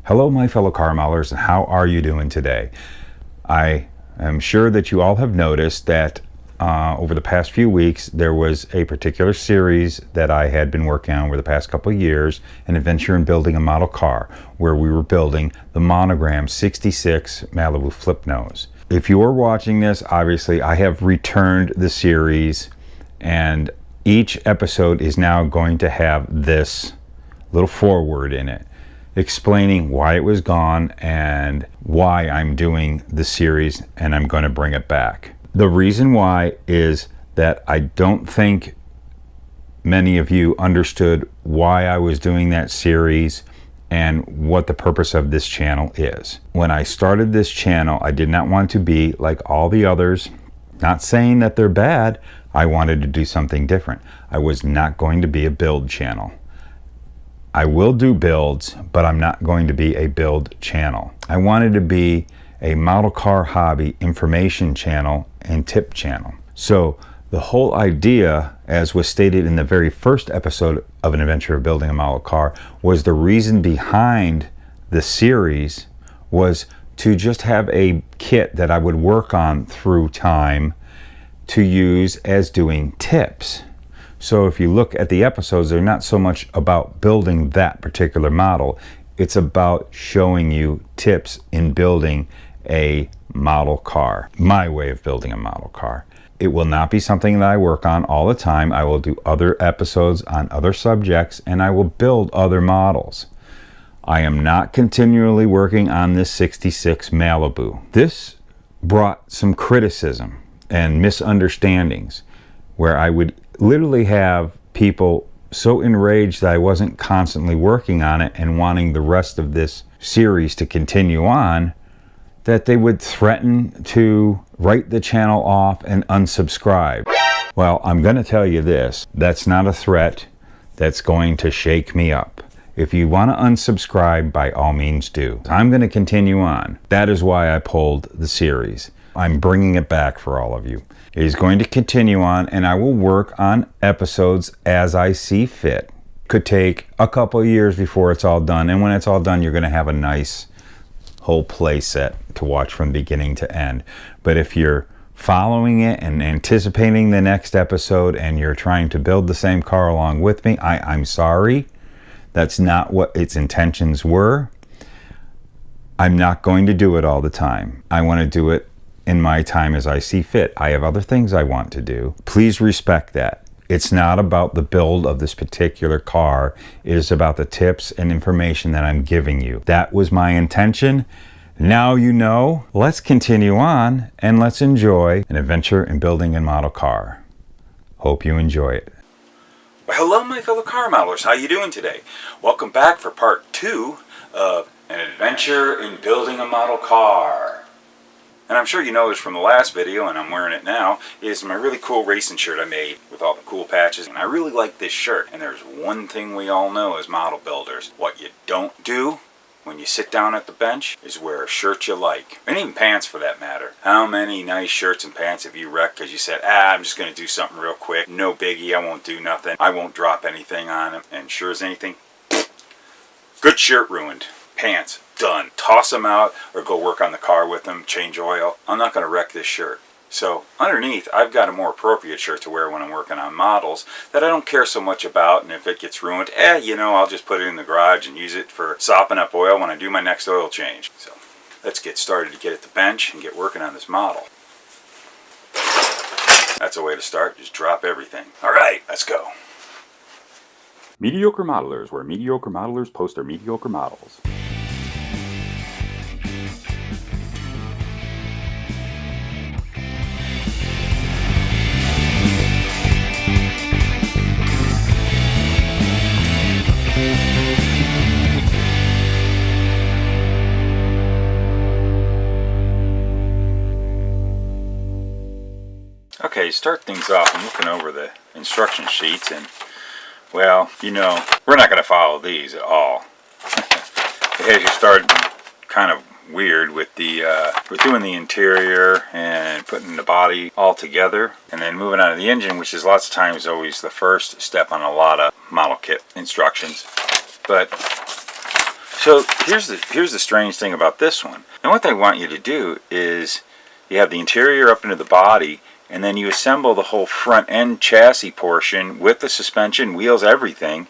Hello my fellow car modelers, and how are you doing today? I am sure that you all have noticed that over the past few weeks there was a particular series that I had been working on over the past couple of years, an adventure in building a model car, where we were building the Monogram 66 Malibu Flip Nose. If you are watching this, obviously I have returned the series, and each episode is now going to have this little foreword in it, explaining why it was gone and why I'm doing the series, and I'm going to bring it back. The reason why is that I don't think many of you understood why I was doing that series and what the purpose of this channel is. When I started this channel, I did not want to be like all the others. Not saying that they're bad. I wanted to do something different. I was not going to be a build channel. I will do builds, but I'm not going to be a build channel. I wanted to be a model car hobby information channel and tip channel. So the whole idea, as was stated in the very first episode of An Adventure of Building a Model Car, was the reason behind the series was to just have a kit that I would work on through time to use as doing tips. So if you look at the episodes, they're not so much about building that particular model. It's about showing you tips in building a model car. My way of building a model car. It will not be something that I work on all the time. I will do other episodes on other subjects, and I will build other models. I am not continually working on this 66 Malibu. This brought some criticism and misunderstandings, where I would literally have people so enraged that I wasn't constantly working on it and wanting the rest of this series to continue on, that they would threaten to write the channel off and unsubscribe. Well, I'm going to tell you this, that's not a threat that's going to shake me up. If you want to unsubscribe, by all means do. I'm going to continue on. That is why I pulled the series. I'm bringing it back for all of you. It is going to continue on, and I will work on episodes as I see fit. Could take a couple of years before it's all done, and when it's all done, you're going to have a nice whole play set to watch from beginning to end. But if you're following it and anticipating the next episode and you're trying to build the same car along with me, I'm sorry. That's not what its intentions were. I'm not going to do it all the time. I want to do it in my time as I see fit. I have other things I want to do. Please respect that. It's not about the build of this particular car. It is about the tips and information that I'm giving you. That was my intention. Now you know. Let's continue on and let's enjoy an adventure in building a model car. Hope you enjoy it. Well, hello my fellow car modelers. How you doing today? Welcome back for part 2 of An Adventure in Building a Model Car. And I'm sure you noticed from the last video, and I'm wearing it now, is my really cool racing shirt I made with all the cool patches. And I really like this shirt. And there's one thing we all know as model builders. What you don't do when you sit down at the bench is wear a shirt you like. And even pants for that matter. How many nice shirts and pants have you wrecked because you said, I'm just going to do something real quick. No biggie, I won't do nothing. I won't drop anything on them. And sure as anything, good shirt ruined. Pants, done. Toss them out or go work on the car with them, change oil. I'm not going to wreck this shirt. So underneath, I've got a more appropriate shirt to wear when I'm working on models that I don't care so much about, and if it gets ruined, I'll just put it in the garage and use it for sopping up oil when I do my next oil change. So let's get started to get at the bench and get working on this model. That's a way to start. Just drop everything. All right, let's go. Mediocre Modelers, where mediocre modelers post their mediocre models. Okay, start things off. I'm looking over the instruction sheets, and well, we're not going to follow these at all. It has you start kind of weird with the with doing the interior and putting the body all together, and then moving on to the engine, which is lots of times always the first step on a lot of model kit instructions. But So here's the strange thing about this one. And what they want you to do is you have the interior up into the body, and then you assemble the whole front end chassis portion with the suspension, wheels, everything,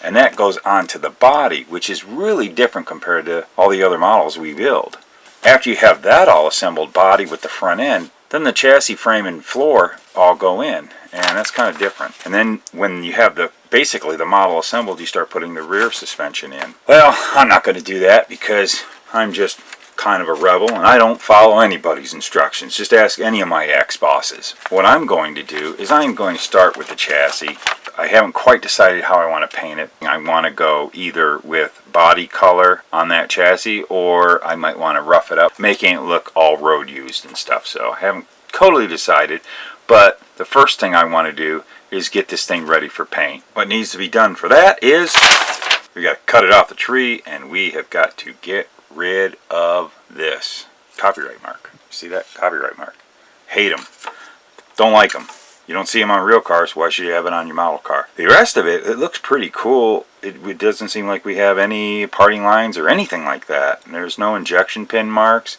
and that goes onto the body, which is really different compared to all the other models we build. After you have that all assembled, body with the front end, then the chassis frame and floor all go in, and that's kind of different. And then when you have basically the model assembled, you start putting the rear suspension in. Well, I'm not going to do that because I'm just kind of a rebel and I don't follow anybody's instructions. Just ask any of my ex-bosses. What I'm going to do is I'm going to start with the chassis. I haven't quite decided how I want to paint it. I want to go either with body color on that chassis, or I might want to rough it up, making it look all road used and stuff. So I haven't totally decided, but the first thing I want to do is get this thing ready for paint. What needs to be done for that is we got to cut it off the tree, and we have got to get rid of this copyright mark. See that? Copyright mark. Hate them. Don't like them. You don't see them on real cars, why should you have it on your model car? The rest of it looks pretty cool. It doesn't seem like we have any parting lines or anything like that. And there's no injection pin marks.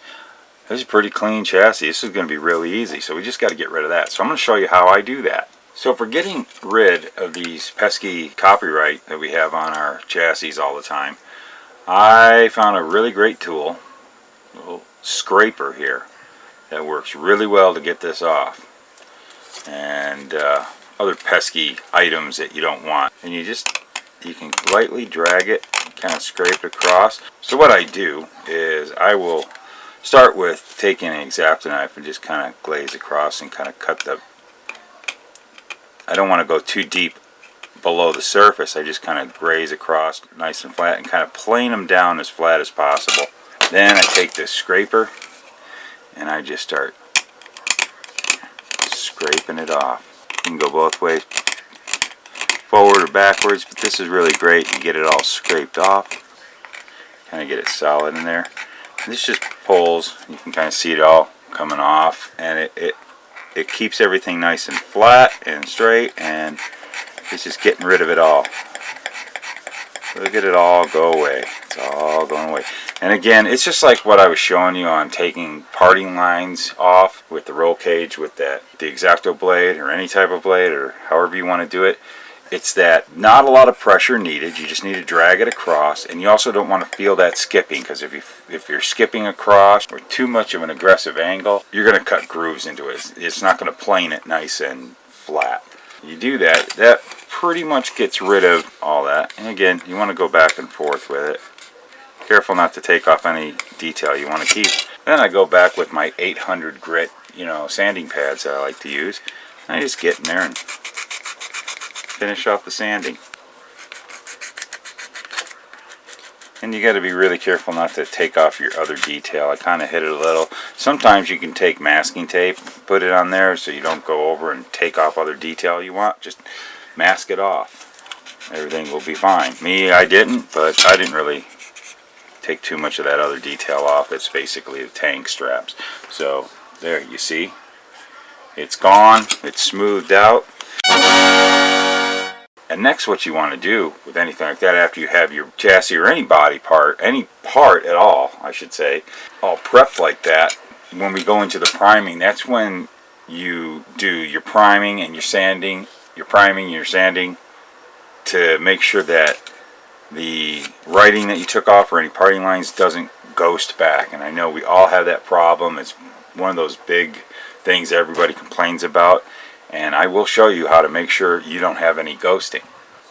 This is a pretty clean chassis. This is going to be really easy, so we just got to get rid of that. So I'm going to show you how I do that. So for getting rid of these pesky copyright that we have on our chassis all the time, I found a really great tool, a little scraper here, that works really well to get this off. And other pesky items that you don't want. And you can lightly drag it, kind of scrape it across. So what I do is I will start with taking an X-Acto knife and just kind of glaze across and kind of cut I don't want to go too deep below the surface. I just kind of graze across nice and flat and kind of plane them down as flat as possible. Then I take this scraper and I just start scraping it off. You can go both ways, forward or backwards, but this is really great. You get it all scraped off, kind of get it solid in there. And this just pulls. You can kind of see it all coming off, and it keeps everything nice and flat and straight, and it's just getting rid of it all. Look at it all go away. It's all going away. And again, it's just like what I was showing you on taking parting lines off with the roll cage with the X-Acto blade or any type of blade or however you want to do it. It's that not a lot of pressure needed. You just need to drag it across, and you also don't want to feel that skipping, because if you're skipping across or too much of an aggressive angle, you're going to cut grooves into it. It's not going to plane it nice and flat. You do that, that pretty much gets rid of all that. And again, you want to go back and forth with it. Careful not to take off any detail you want to keep. Then I go back with my 800 grit, sanding pads that I like to use. And I just get in there and finish off the sanding. And you got to be really careful not to take off your other detail. I kind of hit it a little. Sometimes you can take masking tape, put it on there so you don't go over and take off other detail you want. Just mask it off. Everything will be fine. Me, I didn't, but I didn't really take too much of that other detail off. It's basically the tank straps. So there, you see, it's gone. It's smoothed out. And next, what you want to do with anything like that, after you have your chassis or any body part, any part at all, I should say, all prepped like that, when we go into the priming, that's when you do your priming and your sanding, to make sure that the writing that you took off or any parting lines doesn't ghost back. And I know we all have that problem. It's one of those big things everybody complains about. And I will show you how to make sure you don't have any ghosting.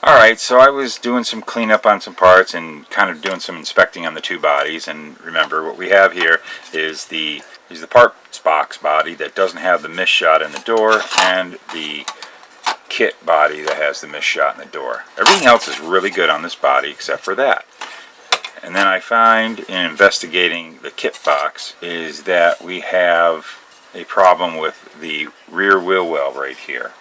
Alright, so I was doing some cleanup on some parts and kind of doing some inspecting on the two bodies. And remember, what we have here is the parts box body that doesn't have the mist shot in the door, and the kit body that has the mist shot in the door. Everything else is really good on this body except for that. And then I find in investigating the kit box is that we have a problem with the rear wheel well right here.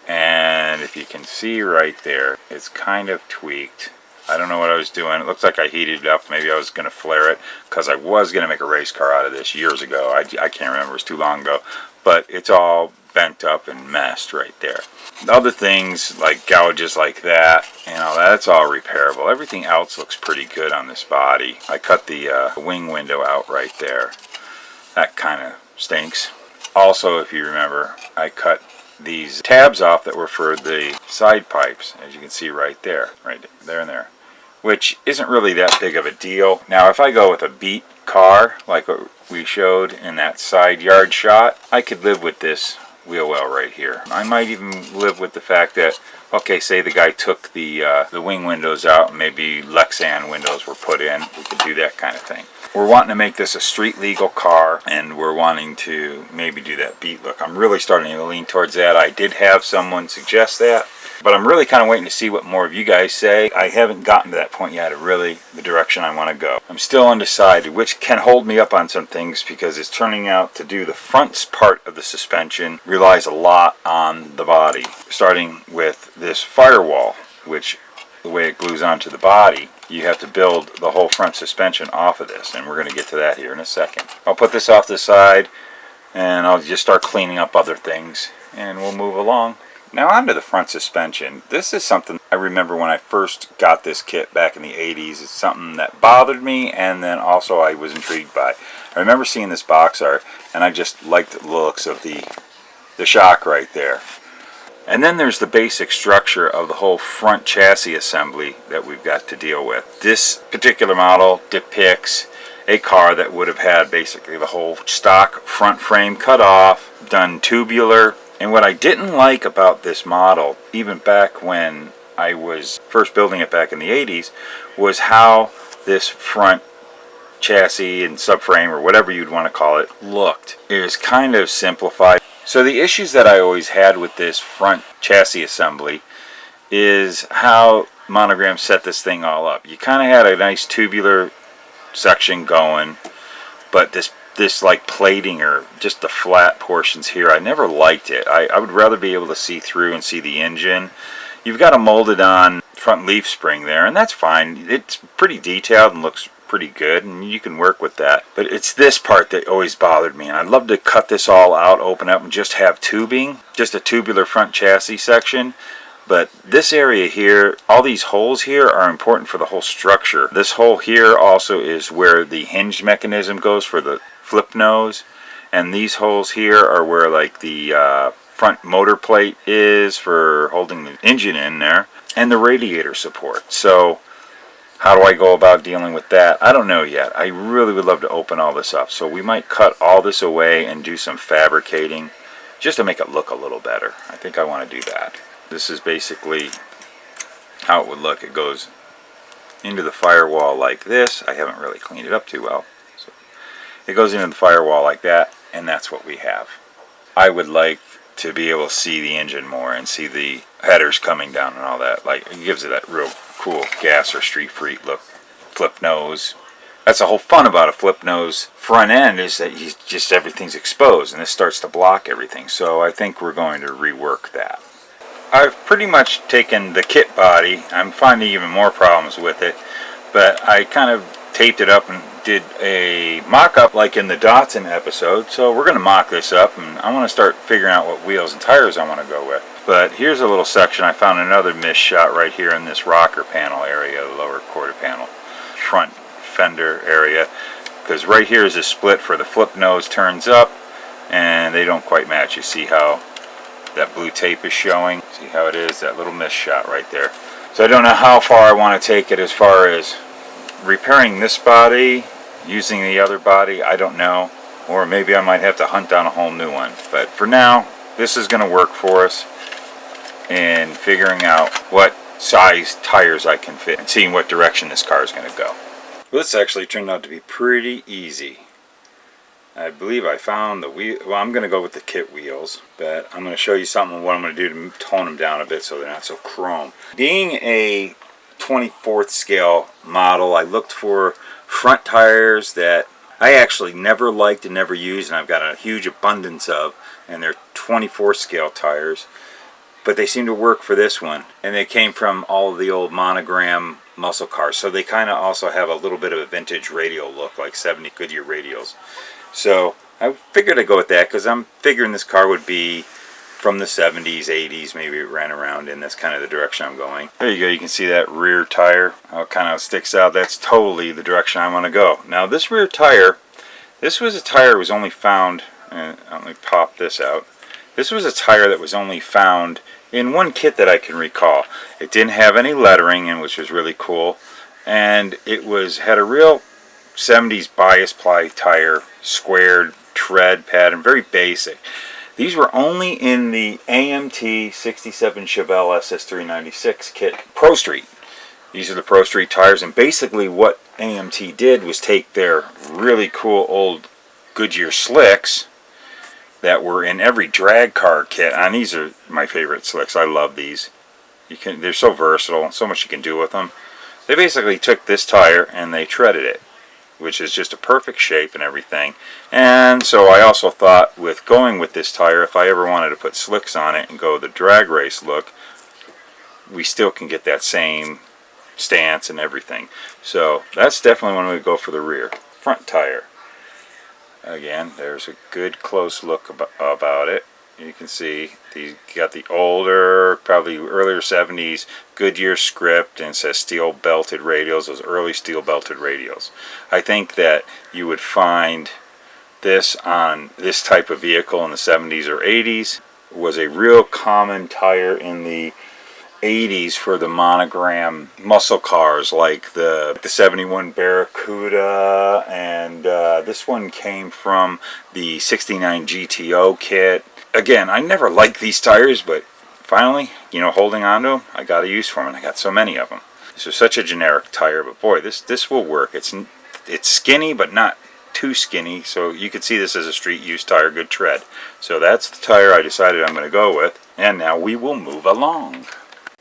And if you can see right there, it's kind of tweaked. I don't know what I was doing. It looks like I heated it up. Maybe I was going to flare it, because I was going to make a race car out of this years ago. I can't remember. It was too long ago. But it's all bent up and messed right there. Other things like gouges like that, you know, that's all repairable. Everything else looks pretty good on this body. I cut the wing window out right there. That kind of stinks. Also, if you remember, I cut these tabs off that were for the side pipes, as you can see right there and there, which isn't really that big of a deal. Now, if I go with a beat car, like what we showed in that side yard shot, I could live with this wheel well right here. I might even live with the fact that, okay, say the guy took the wing windows out and maybe Lexan windows were put in. We could do that kind of thing. We're wanting to make this a street legal car, and we're wanting to maybe do that beat look. I'm really starting to lean towards that. I did have someone suggest that, but I'm really kind of waiting to see what more of you guys say. I haven't gotten to that point yet of really the direction I want to go. I'm still undecided, which can hold me up on some things because it's turning out to do the front part of the suspension relies a lot on the body. Starting with this firewall, which the way it glues onto the body, you have to build the whole front suspension off of this, and we're going to get to that here in a second. I'll put this off to the side and I'll just start cleaning up other things and we'll move along. Now onto the front suspension. This is something I remember when I first got this kit back in the 80s. It's something that bothered me and then also I was intrigued by. I remember seeing this box art and I just liked the looks of the shock right there. And then there's the basic structure of the whole front chassis assembly that we've got to deal with. This particular model depicts a car that would have had basically the whole stock front frame cut off, done tubular. And what I didn't like about this model, even back when I was first building it back in the 80s, was how this front chassis and subframe, or whatever you'd want to call it, looked. It was kind of simplified. So the issues that I always had with this front chassis assembly is how Monogram set this thing all up. You kind of had a nice tubular section going, but this like plating or just the flat portions here, I never liked it. I would rather be able to see through and see the engine. You've got a molded on front leaf spring there, and that's fine. It's pretty detailed and looks pretty good, and you can work with that. But it's this part that always bothered me, and I'd love to cut this all out, open up, and just have tubing, just a tubular front chassis section. But this area here, all these holes here are important for the whole structure. This hole here also is where the hinge mechanism goes for the flip nose, and these holes here are where like the front motor plate is for holding the engine in there, and the radiator support. So how do I go about dealing with that? I don't know yet. I really would love to open all this up. So we might cut all this away and do some fabricating just to make it look a little better. I think I want to do that. This is basically how it would look. It goes into the firewall like this. I haven't really cleaned it up too well. So it goes into the firewall like that, and that's what we have. I would like to be able to see the engine more and see the headers coming down and all that. Like, it gives it that real cool gas or street freak look. Flip nose. That's the whole fun about a flip nose front end, is that everything's exposed and this starts to block everything. So I think we're going to rework that. I've pretty much taken the kit body. I'm finding even more problems with it, but I kind of taped it up and did a mock-up like in the Datsun episode. So we're going to mock this up, and I want to start figuring out what wheels and tires I want to go with. But here's a little section. I found another missed shot right here in this rocker panel area, the lower quarter panel, front fender area, because right here is a split for the flip nose turns up, and they don't quite match. You see how that blue tape is showing? See how it is? That little missed shot right there. So I don't know how far I want to take it as far as repairing this body, using the other body, I don't know. Or maybe I might have to hunt down a whole new one. But for now, this is going to work for us in figuring out what size tires I can fit and seeing what direction this car is going to go. Well, this actually turned out to be pretty easy. I believe I found the wheel. Well, I'm going to go with the kit wheels, but I'm going to show you something what I'm going to do to tone them down a bit so they're not so chrome. Being a 24th scale model, I looked for front tires that I actually never liked and never used, and I've got a huge abundance of, and they're 24 scale tires, but they seem to work for this one. And they came from all of the old Monogram muscle cars, so they kind of also have a little bit of a vintage radial look, like 70 Goodyear radials. So I figured I'd go with that because I'm figuring this car would be from the 70s, 80s, maybe it ran around in. That's kind of the direction I'm going. There you go, you can see that rear tire, how it kind of sticks out. That's totally the direction I want to go. Now this rear tire, this was a tire that was only found, let me pop this out. This was a tire that was only found in one kit that I can recall. It didn't have any lettering, and which was really cool, and it had a real 70s bias ply tire, squared tread pattern, very basic. These were only in the AMT 67 Chevelle SS396 kit Pro Street. These are the Pro Street tires, and basically what AMT did was take their really cool old Goodyear slicks that were in every drag car kit, and these are my favorite slicks. I love these. They're so versatile, so much you can do with them. They basically took this tire and they treaded it, which is just a perfect shape and everything. And so I also thought, with going with this tire, if I ever wanted to put slicks on it and go the drag race look, we still can get that same stance and everything. So that's definitely when we go for the rear. Front tire. Again, there's a good close look about it. You can see you got the older, probably earlier 70s Goodyear script, and it says steel belted radials, those early steel belted radials. I think that you would find this on this type of vehicle in the 70s or 80s. It was a real common tire in the 80s for the Monogram muscle cars, like the 71 Barracuda, and this one came from the 69 GTO kit. Again, I never liked these tires, but finally, holding on to them, I got a use for them, and I got so many of them. This is such a generic tire, but boy, this will work. It's skinny, but not too skinny, so you could see this as a street use tire, good tread. So that's the tire I decided I'm going to go with, and now we will move along.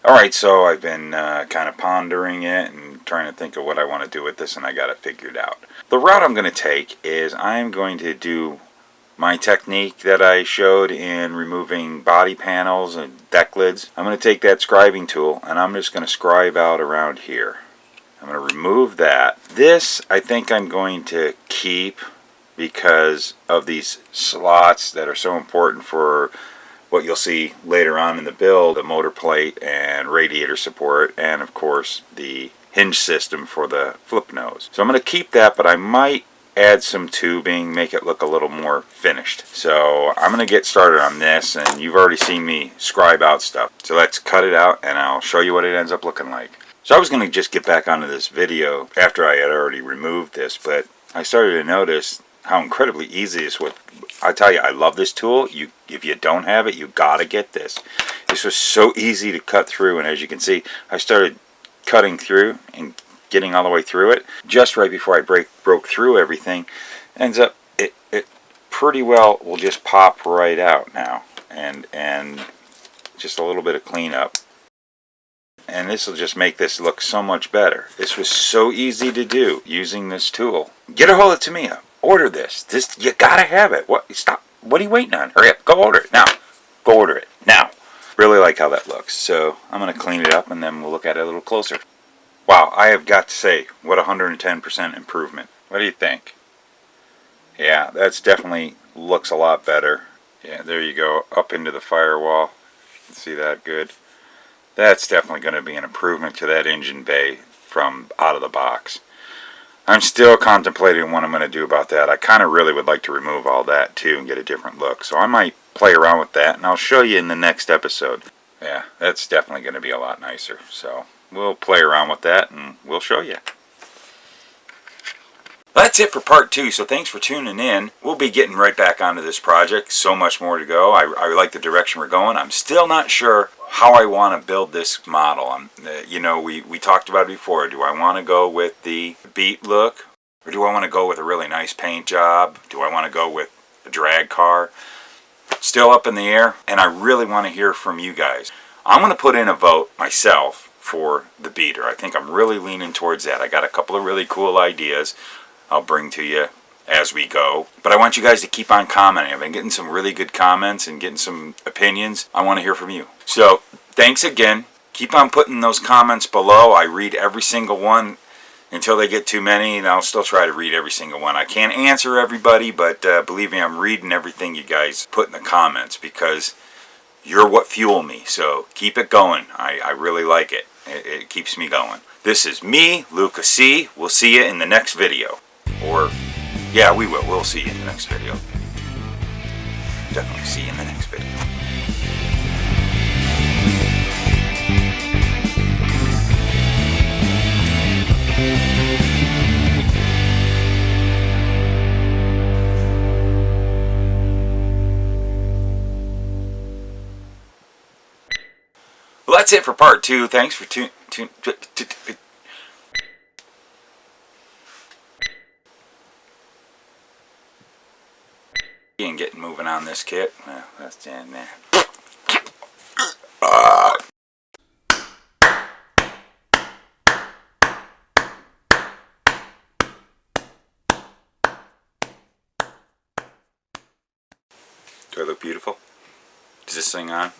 Alright, so I've been kind of pondering it and trying to think of what I want to do with this, and I got it figured out. The route I'm going to take is I'm going to do my technique that I showed in removing body panels and deck lids. I'm going to take that scribing tool and I'm just going to scribe out around here. I'm going to remove that. This I think I'm going to keep because of these slots that are so important for what you'll see later on in the build, the motor plate and radiator support, and of course the hinge system for the flip nose. So I'm going to keep that, but I might add some tubing, make it look a little more finished. So I'm going to get started on this, and you've already seen me scribe out stuff. So let's cut it out and I'll show you what it ends up looking like. So I was going to just get back onto this video after I had already removed this, but I started to notice how incredibly easy this was. I tell you, I love this tool. If you don't have it, you gotta get this. This was so easy to cut through, and as you can see, I started cutting through and getting all the way through it. Just right before I broke through everything, ends up it pretty well will just pop right out now, and just a little bit of cleanup, and this will just make this look so much better. This was so easy to do using this tool. Get a hold of Tamiya. Order this. You gotta have it. Stop. What are you waiting on? Hurry up. Go order it now. Go order it now. Really like how that looks. So I'm going to clean it up and then we'll look at it a little closer. Wow, I have got to say, what 110% improvement. What do you think? Yeah, that's definitely looks a lot better. Yeah, there you go. Up into the firewall. You can see that good. That's definitely going to be an improvement to that engine bay from out of the box. I'm still contemplating what I'm going to do about that. I kind of really would like to remove all that too and get a different look. So I might play around with that, and I'll show you in the next episode. Yeah, that's definitely going to be a lot nicer. So we'll play around with that and we'll show you. That's it for part 2, so thanks for tuning in. We'll be getting right back onto this project. So much more to go. I like the direction we're going. I'm still not sure how I want to build this model. We talked about it before. Do I want to go with the beat look? Or do I want to go with a really nice paint job? Do I want to go with a drag car? Still up in the air, and I really want to hear from you guys. I'm going to put in a vote myself for the beater. I think I'm really leaning towards that. I got a couple of really cool ideas I'll bring to you as we go. But I want you guys to keep on commenting. I've been getting some really good comments and getting some opinions. I want to hear from you. So thanks again. Keep on putting those comments below. I read every single one until they get too many, and I'll still try to read every single one. I can't answer everybody, but believe me, I'm reading everything you guys put in the comments, because You're what fuel me, so keep it going. I really like it. It keeps me going. This is me, Luka Cee. We'll see you in the next video. Or, yeah, we will. We'll see you in the next video. Definitely see you in the next video. Well, that's it for part 2. Thanks for and getting moving on this kit. Well, that's in there. Do I look beautiful? Is this thing on?